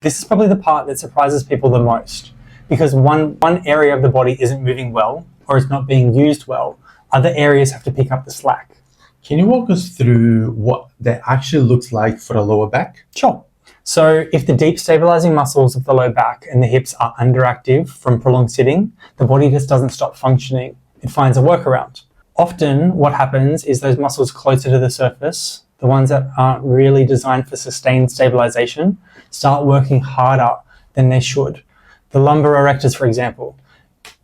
This is probably the part that surprises people the most, because one area of the body isn't moving well or is not being used well, other areas have to pick up the slack. Can you walk us through what that actually looks like for the lower back? Sure. So if the deep stabilizing muscles of the low back and the hips are underactive from prolonged sitting, the body just doesn't stop functioning. It finds a workaround. Often what happens is those muscles closer to the surface, the ones that aren't really designed for sustained stabilization, start working harder than they should. The lumbar erectors, for example,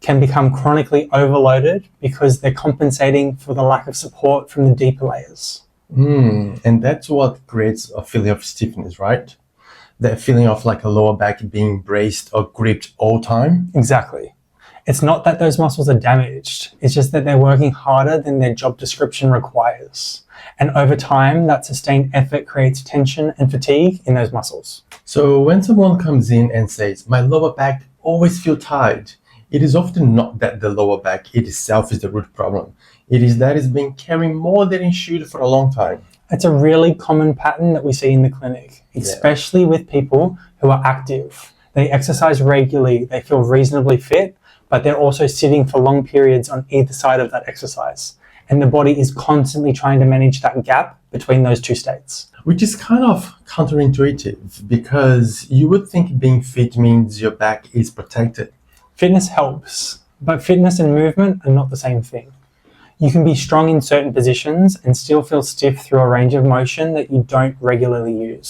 can become chronically overloaded because they're compensating for the lack of support from the deeper layers. And that's what creates a feeling of stiffness, right? That feeling of like a lower back being braced or gripped all time. Exactly. It's not that those muscles are damaged, it's just that they're working harder than their job description requires. And over time, that sustained effort creates tension and fatigue in those muscles. So when someone comes in and says, my lower back always feels tight, it is often not that the lower back itself is the root problem. It is that it's been carrying more than it should for a long time. It's a really common pattern that we see in the clinic, especially with people who are active. They exercise regularly, they feel reasonably fit, but they're also sitting for long periods on either side of that exercise. And the body is constantly trying to manage that gap between those two states. Which is kind of counterintuitive, because you would think being fit means your back is protected. Fitness helps, but fitness and movement are not the same thing. You can be strong in certain positions and still feel stiff through a range of motion that you don't regularly use.